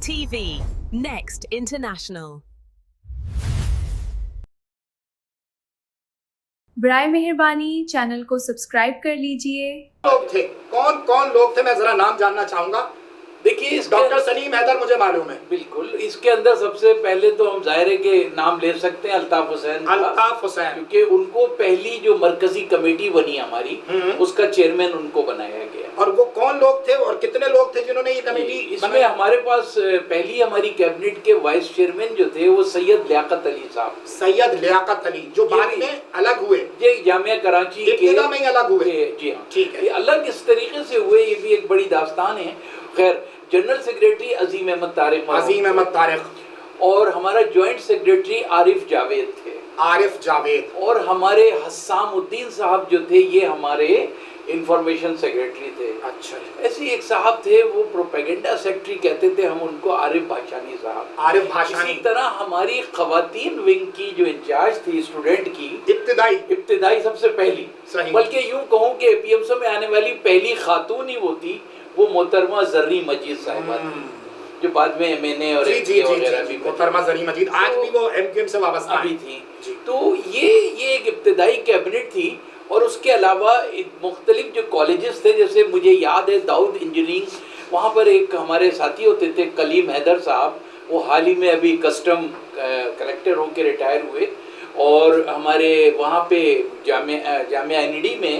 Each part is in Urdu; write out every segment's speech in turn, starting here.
TV Next International. برائے مہربانی چینل کو سبسکرائب کر لیجئے. لوگ تھے کون لوگ تھے میں ذرا نام جاننا چاہوں گا. دیکھیے ڈاکٹر سلیم حیدر مجھے معلوم ہے. بالکل اس کے اندر سب سے پہلے تو ہم ظاہر کے نام لے سکتے ہیں الطاف حسین. الطاف حسین کیونکہ ان کو پہلی جو مرکزی کمیٹی بنی ہماری اس کا چیئرمین ان کو بنایا گیا. اور وہ کون لوگ تھے اور کتنے لوگ تھے جنہوں نے یہ کمیٹی اس میں ہمارے پاس پہلی ہماری کیبنٹ کے وائس چیئرمین جو تھے وہ سید لیاقت علی صاحب. سید لیاقت علی جو بعد میں الگ ہوئے. یہ جامعہ کراچی کے ابتدا میں ہی الگ ہوئے. جی ہاں ٹھیک ہے. یہ الگ اس طریقے سے ہوئے یہ بھی ایک بڑی داستان ہے. خیر جنرل سیکریٹری عظیم احمد طارق. عظیم احمد طارق. اور ہمارا جوائنٹ سیکریٹری عارف جاوید تھے. عارف جاوید. اور ہمارے حسام الدین صاحب جو تھے یہ ہمارے انفارمیشن سیکریٹری تھے. اچھا. ایسے ایک صاحب تھے وہ پروپیگنڈا سیکریٹری کہتے تھے ہم ان کو عارف بھاشانی صاحب. عارف بھاشانی. اسی طرح ہماری خواتین ونگ کی جو انچارج تھی اسٹوڈنٹ کی ابتدائی سب سے پہلی بلکہ یوں کہوں کہ پی ایم سی میں آنے والی پہلی خاتون ہی وہ تھی وہ محترمہ زرری مجید صاحبہ تھی جو بعد میں ایم این اے اور وغیرہ بھی محترمہ زرری مجید آج بھی وہ ایم کیو ایم سے وابستہ ابھی تھی. تو یہ ایک ابتدائی کیبنٹ تھی. اور اس کے علاوہ مختلف جو کالجز تھے جیسے مجھے یاد ہے داؤد انجینئرنگ وہاں پر ایک ہمارے ساتھی ہوتے تھے کلیم حیدر صاحب وہ حال ہی میں ابھی کسٹم کلیکٹر ہو کے ریٹائر ہوئے. اور ہمارے وہاں پہ جامعہ این ڈی میں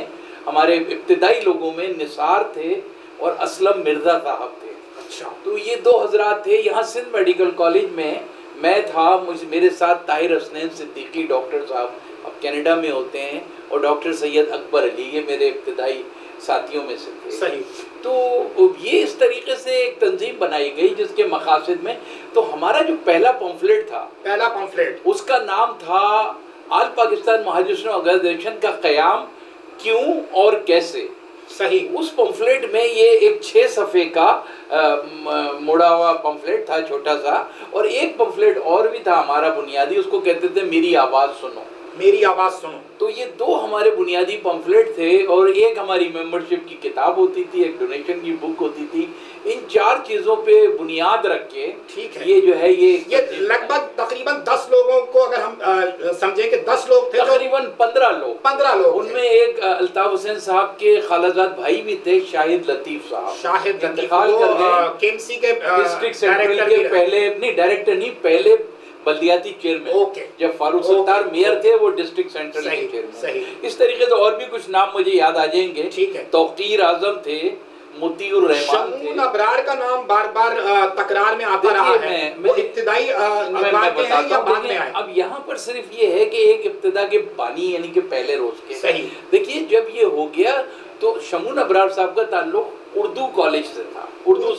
ہمارے ابتدائی لوگوں میں نثار تھے اور اسلم مرزا صاحب تھے. اچھا. تو یہ دو حضرات تھے. یہاں سندھ میڈیکل کالج میں تھا میرے ساتھ طاہر حسنین صدیقی ڈاکٹر صاحب اب کینیڈا میں ہوتے ہیں اور ڈاکٹر سید اکبر علی یہ میرے ابتدائی ساتھیوں میں سے تھے. صحیح. تو یہ اس طریقے سے ایک تنظیم بنائی گئی جس کے مقاصد میں تو ہمارا جو پہلا پمفلیٹ تھا اس کا نام تھا آل پاکستان مہاجرین آرگنائزیشن کا قیام کیوں اور کیسے. صحیح. اس پمفلیٹ میں یہ ایک 6 صفحے کا مڑا ہوا پمفلیٹ تھا چھوٹا سا اور ایک پمفلیٹ اور بھی تھا ہمارا بنیادی اس کو کہتے تھے میری آواز سنو. میری آواز سنو. تو یہ دو ہمارے بنیادی پمفلیٹ تھے اور ایک ہماری ممبرشپ کی کتاب ہوتی تھی ایک ڈونیشن کی بک ہوتی تھی. ان 4 چیزوں پہ بنیاد رکھ کے ٹھیک ہے یہ جو ہے یہ لگ بھگ تقریباً 10 لوگوں کو اگر ہم سمجھیں کہ 10 لوگ تھے تقریباً 15 لوگ ان میں ایک الطاف حسین صاحب کے خالازاد بھائی بھی تھے شاہد لطیف صاحب انتقال کر گئے کے ایم سی کے ڈسٹرکٹ سینٹرل کے پہلے نہیں ڈائریکٹر نہیں پہلے بلدیاتی چیئرمین جب فاروق ستار میئر تھے وہ ڈسٹرکٹ سینٹرل کے چیئرمین. اس طریقے سے اور بھی کچھ نام مجھے یاد آ جائیں گے. توقیر اعظم تھے مطیع الرحمان تھے. شمون ابرار کا نام بار بار تکرار میں آتا رہا ہے. وہ ابتدائی ادوار کے ہیں یا بعد میں آئے؟ اب یہاں پر صرف یہ ہے کہ ایک ابتدا کے بانی یعنی کہ پہلے روز کے. صحیح. دیکھیے جب یہ ہو گیا تو شمون ابرار صاحب کا تعلق اردو کالج سے تھا. اردو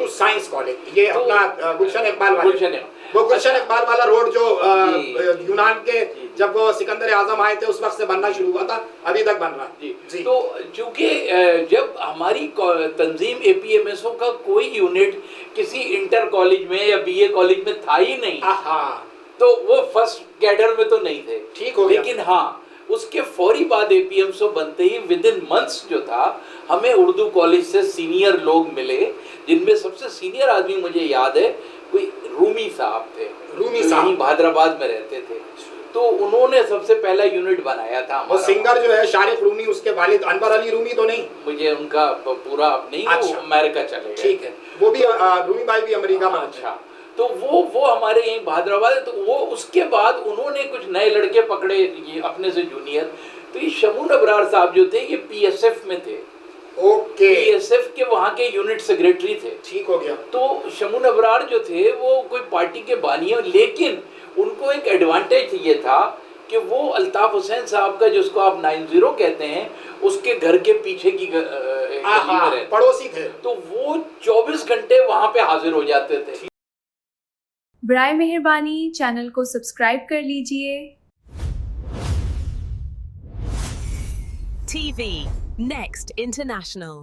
سائنس کالج یہ اپنا گلشن اقبال والا روڈ جو یونان کے جب وہ سکندر اعظم آئے تھے اس وقت سے بننا شروع ہوا تھا ابھی تک بن رہا. جی. تو چونکہ جب ہماری تنظیم اے پی ایم ایس او کا کوئی یونٹ کسی انٹر کالج میں یا بی اے کالج میں تھا ہی نہیں تو وہ فرسٹ کیڈر میں تو نہیں تھے. ٹھیک ہو گیا. لیکن ہاں اس کے فوری بعد اے پی ایم ایس او بنتے ہی ودن منتھس جو تھا ہمیں اردو کالج سے سینئر لوگ ملے جن میں سب سے سینئر آدمی مجھے یاد ہے کوئی رومی صاحب تھے. رومی صاحب بہادر آباد میں رہتے تھے. تو انہوں نے سب سے پہلا یونٹ بنایا تھا. وہ سنگر جو ہے شارق رومی اس کے والد انور علی رومی تو نہیں مجھے ان کا پورا نہیں وہ امریکہ چلے گئے. ٹھیک ہے. وہ بھی رومی بھائی بھی امریکہ میں. اچھا. تو وہ ہمارے یہیں بہادر آباد ہے. تو وہ اس کے بعد انہوں نے کچھ نئے لڑکے پکڑے یہ اپنے سے جونیئر. تو یہ شمون ابرار صاحب جو تھے یہ پی ایس ایف میں تھے. اوکے. پی ایس ایف کے وہاں کے یونٹ سیکریٹری تھے. ٹھیک ہو گیا. تو شمون ابرار جو تھے وہ کوئی پارٹی کے بانی ہیں لیکن ان کو ایک ایڈوانٹیج یہ تھا کہ وہ الطاف حسین صاحب کا جس کو آپ 90 کہتے ہیں اس کے گھر کے پیچھے کی گلی میں رہتے پڑوسی تھے. تو وہ 24 گھنٹے وہاں پہ حاضر ہو جاتے تھے. برائے مہربانی چینل کو سبسکرائب کر لیجئے. TV Next International.